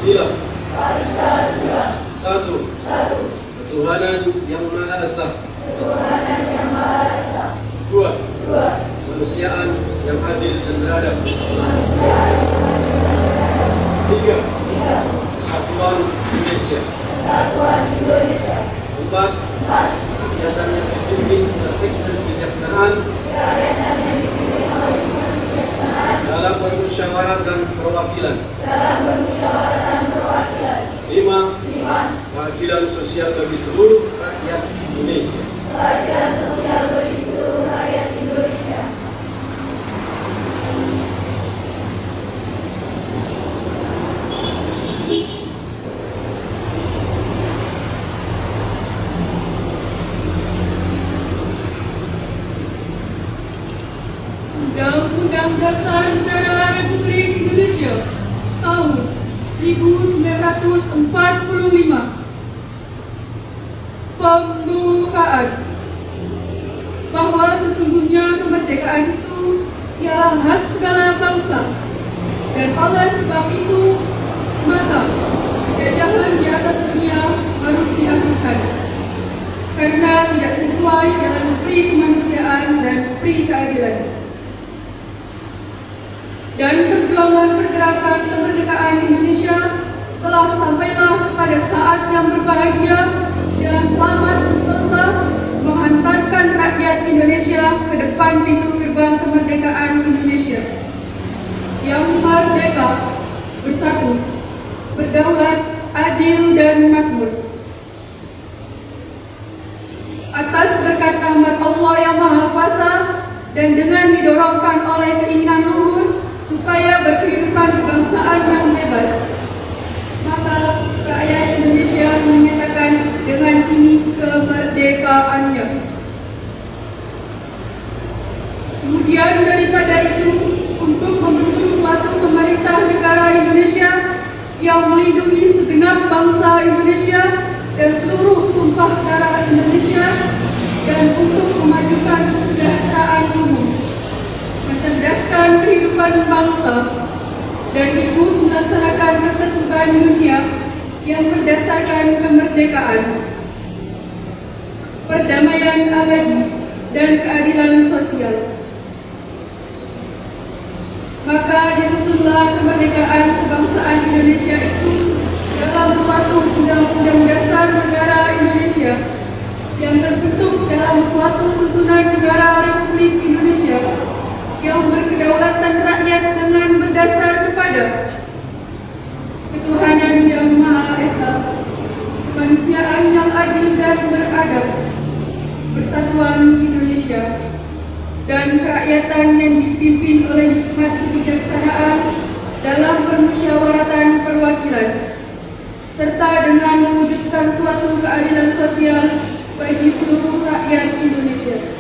Pancasila. Satu. Ketuhanan Yang Maha Esa. Dua. Kemanusiaan yang adil dan beradab. Tiga. Kesatuan Indonesia. Empat. Kegiatan yang dipimpin tertib dan kebijaksanaan dalam bermusyawarah dan perwakilan. Lima. Keadilan sosial bagi seluruh rakyat Indonesia. Undang-Undang Dasar Negara Republik Indonesia tahun 1945. Pembukaan. Bahwa sesungguhnya kemerdekaan itu ialah hak segala bangsa, dan oleh sebab itu maka penjajahan di atas dunia harus dihapuskan karena tidak sesuai dengan pri kemanusiaan dan pri keadilan. Dan perjuangan pergerakan kemerdekaan Indonesia telah sampailah kepada saat yang berbahagia dengan selamat sentosa menghantarkan rakyat Indonesia ke depan pintu gerbang kemerdekaan Indonesia yang merdeka, bersatu, berdaulat, adil dan makmur. Atas berkat rahmat Allah yang Maha Kuasa dan dengan didorongkan oleh keinginan luhur supaya berkehidupan kebangsaan yang bebas, maka rakyat Indonesia menyatakan dengan ini kemerdekaannya. Kemudian daripada itu, untuk membentuk suatu pemerintah negara Indonesia yang melindungi segenap bangsa Indonesia dan seluruh tumpah darah Indonesia, dan untuk memajukan kesejahteraan umum, mencerdaskan kehidupan bangsa, dan ikut melaksanakan ketertiban dunia yang berdasarkan kemerdekaan, perdamaian abadi, dan keadilan sosial. Maka disusunlah kemerdekaan kebangsaan Indonesia itu dalam suatu undang-undang dasar negara Indonesia yang terbentuk dalam suatu susunan negara Republik Indonesia yang berkedaulatan rakyat dengan berdasar kepada ketuhanan yang Maha Esa, kemanusiaan yang adil dan beradab, persatuan Indonesia, dan kerakyatan yang dipimpin oleh hikmat kebijaksanaan dalam permusyawaratan perwakilan, serta dengan mewujudkan suatu keadilan sosial bagi seluruh rakyat Indonesia.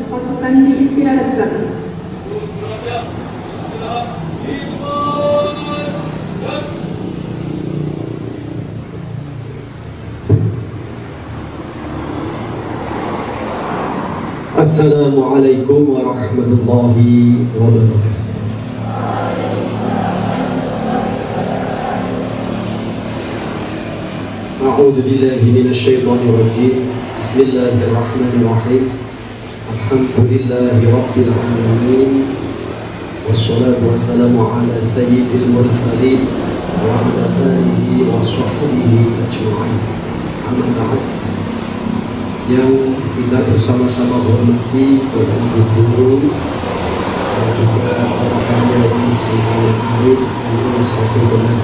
Pasukan diistirahatkan. Assalamualaikum warahmatullahi wabarakatuh. A'udzu billahi minasyaitonir rajim. Bismillahirrahmanirrahim. Alhamdulillahi rabbil alamin. wassalatu wassalamu ala sayyidil mursalin wa ala alihi wa sahbihi ajma'in. Amma ba'd. Yang kita bersama-sama hormati Bapak Guru dan juga para yang semuanya arif untuk satu benar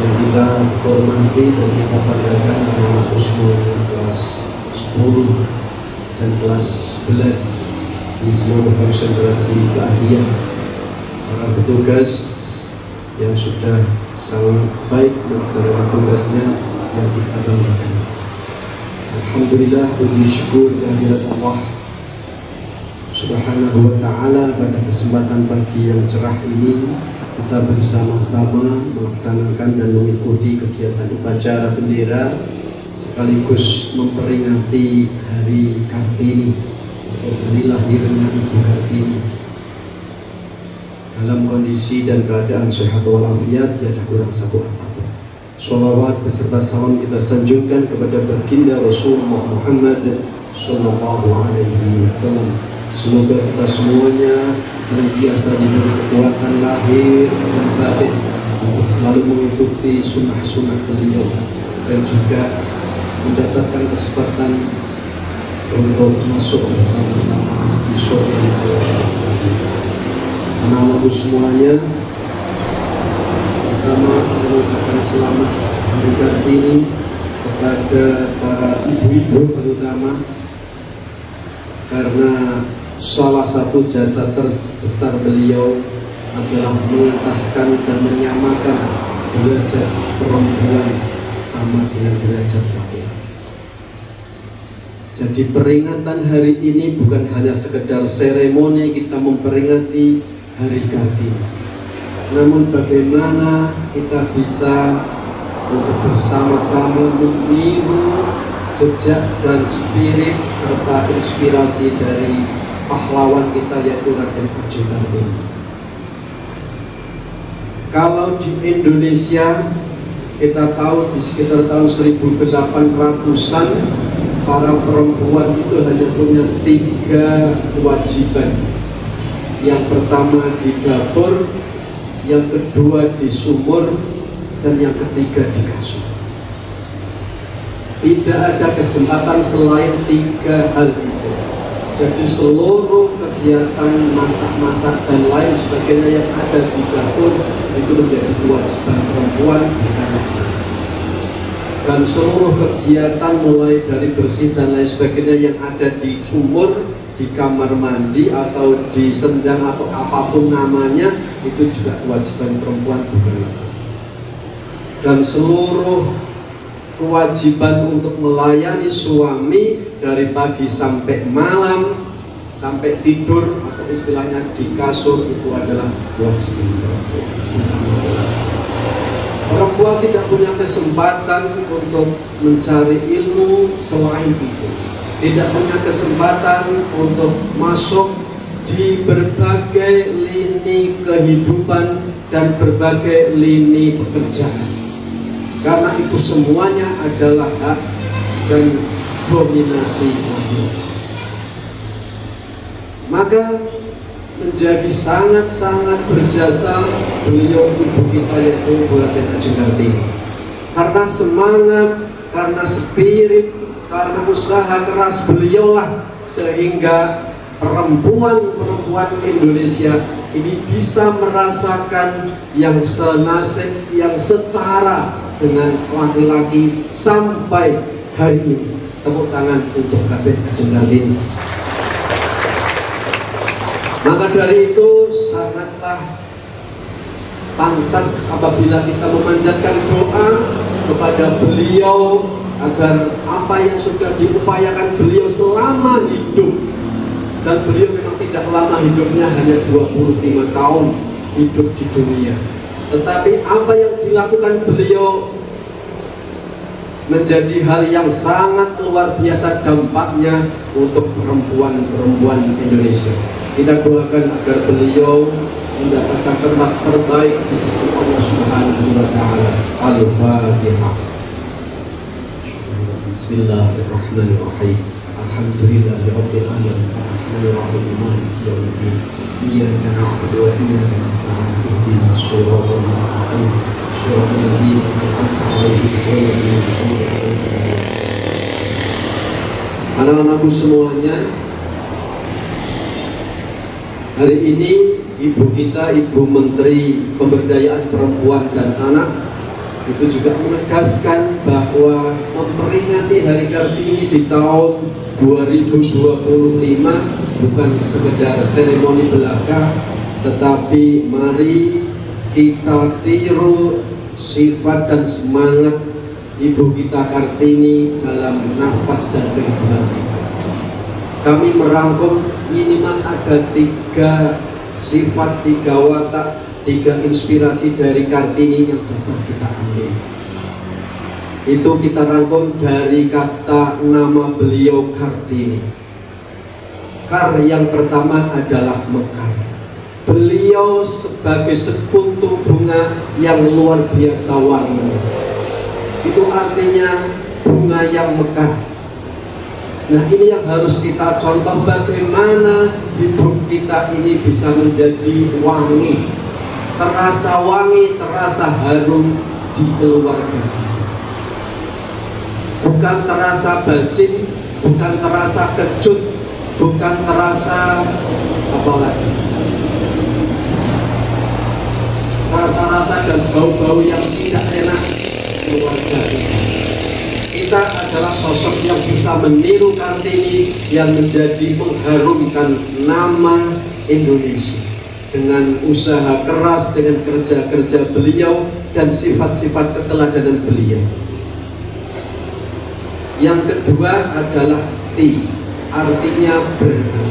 yang kita hormati dan kita banggakan adalah semuanya kelas 10 dan kelas 11 di semua konsentrasi keahlian, para petugas yang sudah sangat baik melaksanakan tugasnya yang kita banggakan. Alhamdulillah, puji syukur kehadirat Allah Subhanahu wa ta'ala. Pada kesempatan pagi yang cerah ini kita bersama-sama melaksanakan dan mengikuti kegiatan upacara bendera sekaligus memperingati Hari Kartini atau hari lahirnya Ibu Kartini dalam kondisi dan keadaan sehat walafiat, tiada kurang satu apapun. Sholawat beserta salam kita sanjungkan kepada baginda Rasulullah Muhammad Sallallahu Alaihi Wasallam. Semoga kita semuanya senantiasa diberi kekuatan lahir dan batin untuk selalu mengikuti sunnah-sunnah beliau dan juga mendapatkan kesempatan untuk masuk bersama-sama di surga Allah. Anak-anakku semuanya, pertama saya mengucapkan selamat Hari Kartini kepada para ibu-ibu terutama, karena salah satu jasa terbesar beliau adalah mengentaskan dan menyamakan derajat perempuan sama dengan derajat laki-laki. Jadi peringatan hari ini bukan hanya sekedar seremoni kita memperingati Hari Kartini, namun bagaimana kita bisa untuk bersama-sama meniru jejak dan spirit serta inspirasi dari pahlawan kita yaitu Raden Ajeng Kartini. Kalau di Indonesia kita tahu di sekitar tahun 1800-an para perempuan itu hanya punya 3 kewajiban. Yang pertama di dapur, yang kedua di sumur, dan yang ketiga di kasur. Tidak ada kesempatan selain 3 hal itu. Jadi seluruh kegiatan masak-masak dan lain sebagainya yang ada di dapur itu menjadi kewajiban perempuan, bukan laki-laki. Dan seluruh kegiatan mulai dari bersih dan lain sebagainya yang ada di sumur, di kamar mandi atau di sendang atau apapun namanya, itu juga kewajiban perempuan, bukan laki-laki. Dan seluruh kewajiban untuk melayani suami dari pagi sampai malam sampai tidur atau istilahnya di kasur itu adalah kewajiban perempuan. Perempuan tidak punya kesempatan untuk mencari ilmu selain itu, tidak punya kesempatan untuk masuk di berbagai lini kehidupan dan berbagai lini pekerjaan, karena itu semuanya adalah hak dan dominasi laki-laki. Maka menjadi sangat-sangat berjasa beliau ibu kita yaitu Raden Ajeng Kartini, karena semangat, karena spirit, karena usaha keras beliaulah sehingga perempuan-perempuan Indonesia ini bisa merasakan yang senasib, yang setara dengan laki-laki sampai hari ini. Tepuk tangan untuk Raden Ajeng Kartini. Maka dari itu sangatlah pantas apabila kita memanjatkan doa kepada beliau agar apa yang sudah diupayakan beliau selama hidup, dan beliau memang tidak lama hidupnya, hanya 25 tahun hidup di dunia, tetapi apa yang dilakukan beliau menjadi hal yang sangat luar biasa dampaknya untuk perempuan-perempuan Indonesia. Kita doakan agar beliau mendapatkan tempat terbaik di sisi Allah Subhanahu wa ta'ala. Al-Fatihah. Bismillahirrahmanirrahim. Alhamdulillahirabbil alamin arrahmanirrahim maliki yaumiddin iyyaka na'budu wa iyyaka nasta'in ihdinas siratal mustaqim siratal ladzina an'amta 'alaihim ghairil maghdubi 'alaihim. Anak-anakku semuanya, hari ini ibu kita, Ibu Menteri Pemberdayaan Perempuan dan Anak, itu juga menegaskan bahwa memperingati Hari Kartini di tahun 2025 bukan sekedar seremoni belaka, tetapi mari kita tiru sifat dan semangat Ibu kita Kartini dalam nafas dan kehidupan kita. Kami merangkum minimal ada 3 sifat, 3 watak, 3 inspirasi dari Kartini yang dapat kita ambil. Itu kita rangkum dari kata nama beliau Kartini. Kar yang pertama adalah mekar. Beliau sebagai sekuntum bunga yang luar biasa wangi. Itu artinya bunga yang mekar. Nah, ini yang harus kita contoh, bagaimana hidup kita ini bisa menjadi wangi, terasa wangi, terasa harum di keluarga. Bukan terasa bajing, bukan terasa kecut, bukan terasa apa lagi, rasa-rasa dan bau-bau yang tidak enak keluarga kita. Adalah sosok yang bisa meniru Kartini yang menjadi mengharumkan nama Indonesia dengan usaha keras, dengan kerja-kerja beliau dan sifat-sifat keteladanan beliau. Yang kedua adalah T, artinya benar.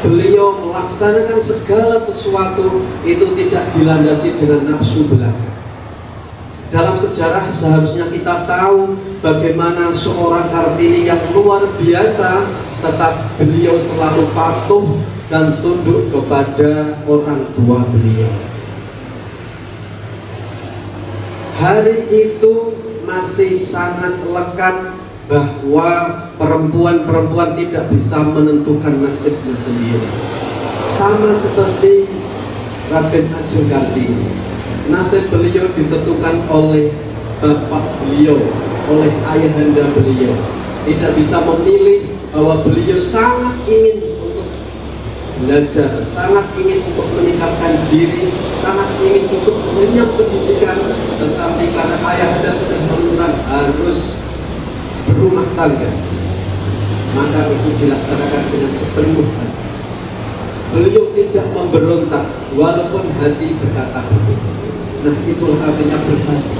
Beliau melaksanakan segala sesuatu itu tidak dilandasi dengan nafsu belaka. Dalam sejarah seharusnya kita tahu bagaimana seorang Kartini yang luar biasa, tetap beliau selalu patuh dan tunduk kepada orang tua beliau. Hari itu masih sangat lekat bahwa perempuan-perempuan tidak bisa menentukan nasibnya sendiri. Sama seperti Raden Ajeng Kartini, nasib beliau ditentukan oleh bapak beliau, oleh ayahanda beliau. Tidak bisa memilih bahwa beliau sangat ingin untuk belajar, sangat ingin untuk meningkatkan diri, sangat ingin untuk mengenyam pendidikan, tetapi karena ayahanda sudah menentukan harus berumah tangga, maka itu dilaksanakan dengan sepenuh hati. Beliau tidak memberontak walaupun hati berkata begitu. Nah, itulah artinya berhati.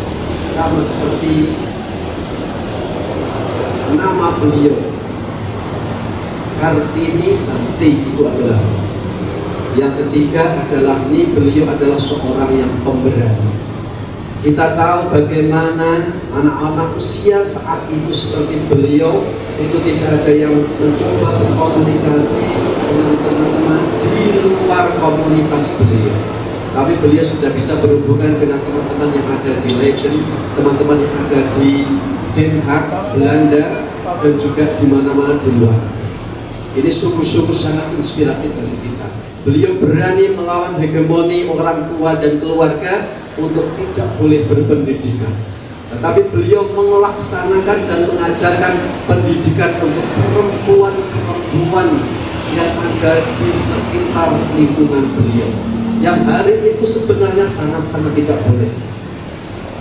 Sama seperti nama beliau Kartini, nanti itu adalah. Yang ketiga adalah ini beliau adalah seorang yang pemberani. Kita tahu bagaimana anak-anak usia saat itu seperti beliau itu tidak ada yang mencoba berkomunikasi dengan teman-teman di luar komunitas beliau. Tapi beliau sudah bisa berhubungan dengan teman-teman yang ada di Leiden, teman-teman yang ada di Den Haag, Belanda, dan juga di mana-mana di luar. Ini sungguh-sungguh sangat inspiratif bagi kita. Beliau berani melawan hegemoni orang tua dan keluarga untuk tidak boleh berpendidikan. Tetapi beliau melaksanakan dan mengajarkan pendidikan untuk perempuan-perempuan yang ada di sekitar lingkungan beliau, yang hari itu sebenarnya sangat-sangat tidak boleh.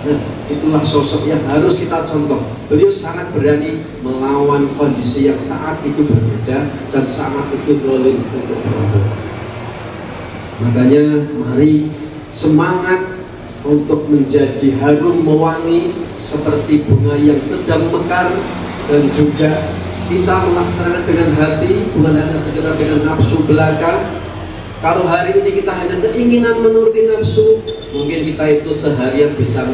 Nah, itulah sosok yang harus kita contoh. Beliau sangat berani melawan kondisi yang saat itu berbeda dan sangat itu dolim untuk perempuan. Makanya mari semangat untuk menjadi harum mewangi seperti bunga yang sedang mekar, dan juga kita melaksanakan dengan hati, bukan hanya sekedar dengan nafsu belaka. Kalau hari ini kita hanya keinginan menuruti nafsu, mungkin kita itu seharian bisa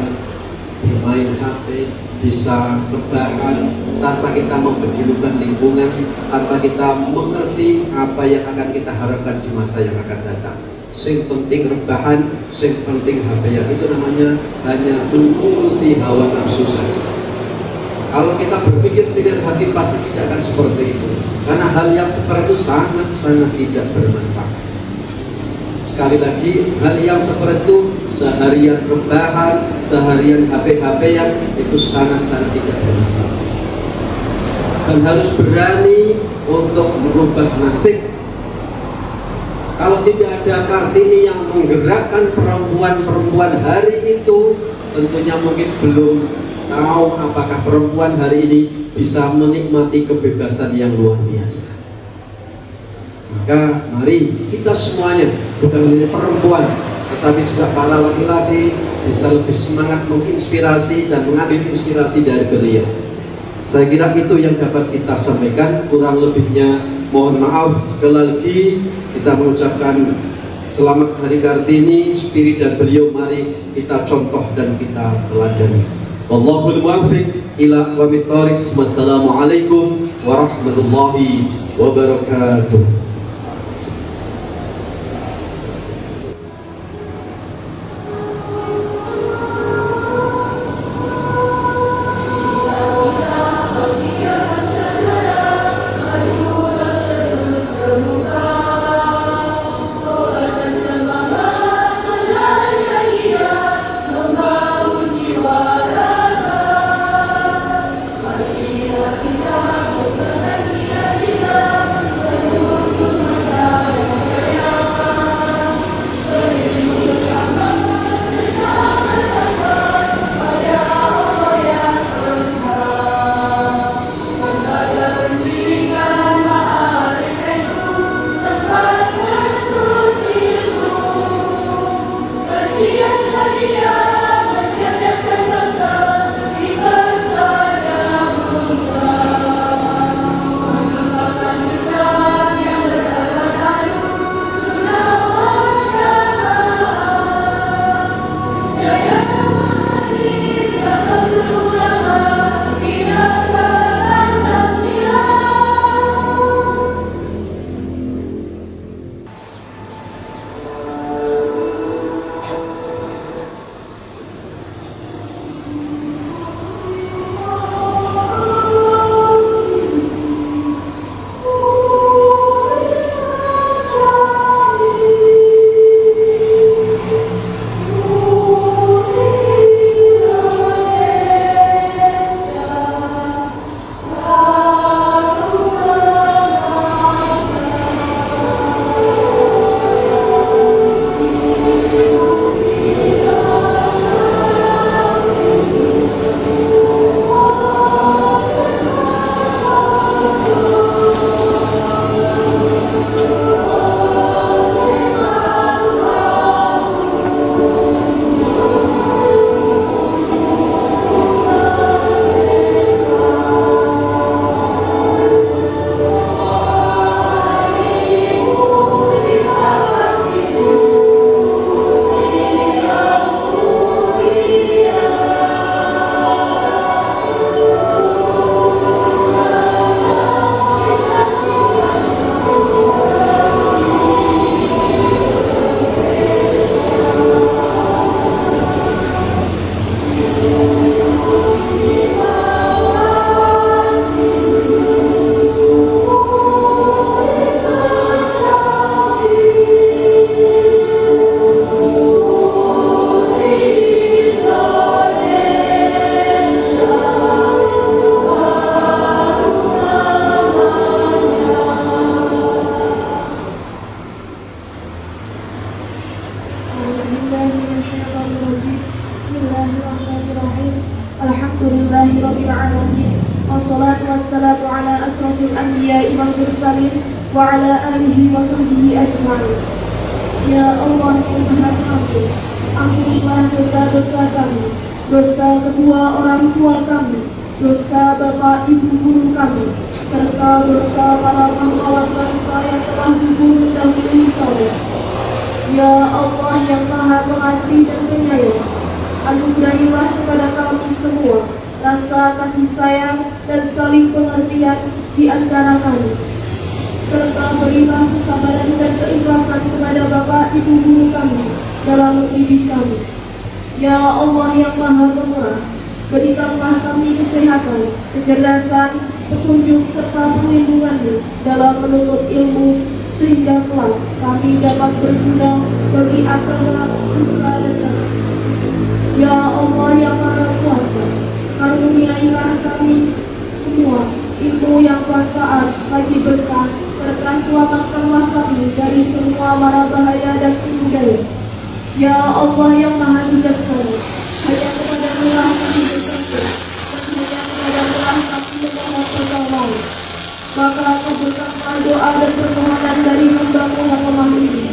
bermain HP, bisa berbahan tanpa kita mempedulikan lingkungan, tanpa kita mengerti apa yang akan kita harapkan di masa yang akan datang. Sing penting rebahan, sing penting HP, itu namanya hanya menuruti hawa nafsu saja. Kalau kita berpikir dengan hati pasti tidak akan seperti itu. Karena hal yang seperti itu sangat-sangat tidak bermanfaat. Sekali lagi, hal yang seperti itu seharian rebahan, seharian HP-HP-an itu sangat-sangat tidak bermanfaat. Dan harus berani untuk merubah nasib. Kalau tidak ada Kartini yang menggerakkan perempuan-perempuan hari itu, tentunya mungkin belum tahu apakah perempuan hari ini bisa menikmati kebebasan yang luar biasa. Maka mari kita semuanya, bukan hanya perempuan, tetapi juga para laki-laki bisa lebih semangat menginspirasi dan mengambil inspirasi dari beliau. Saya kira itu yang dapat kita sampaikan. Kurang lebihnya mohon maaf. Sekali lagi kita mengucapkan selamat Hari Kartini. Spirit dan beliau mari kita contoh dan kita teladani. Wallahul muwaffiq ila aqwamit thoriq. Wassalamualaikum warahmatullahi wabarakatuh. Wassalatu wassalamu ala asrofil anbiya'i wal mursalin wa ala alihi wa sahbihi ajma'in. Ya Allah yang Maha Pengampun, ampunilah dosa-dosa kami, dosa kedua orang tua kami, dosa bapak ibu guru kami, serta dosa para pahlawan bangsa yang telah gugur mendahului kami. Ya Allah yang Maha Pengasih dan Penyayang, anugerahilah kepada kami semua rasa kasih sayang dan saling pengertian di antara kami, serta berilah kesabaran dan keikhlasan kepada bapak ibu guru kami dalam mendidik kami. Ya Allah yang Maha Pemurah, Berikanlah kami kesehatan, kecerdasan, petunjuk serta perlindungan-Mu dalam menuntut ilmu, sehingga kelak kami dapat berguna bagi agama, nusa dan bangsa. Ya Allah yang Maha Kuasa, karuniailah kami semua ilmu yang bermanfaat bagi berkah, serta selamatkanlah kami dari semua mara bahaya dan tipu daya. Ya Allah yang Maha Bijaksana, hanya kepada-Mu lah kami bersyukur, dan hanya kepada-Mu lah kami memohon pertolongan. Maka kabulkanlah doa dan permohonan dari hamba-Mu yang lemah ini.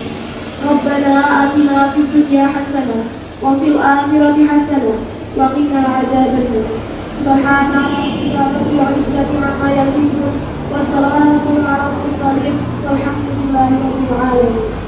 Rabbana atina fid dunya hasanah wa fil akhirati hasanah wa qina adzabannar. Subhana rabbika rabbil izzati amma yasifun wa salamun alal mursalin walhamdulillahi rabbil alamin.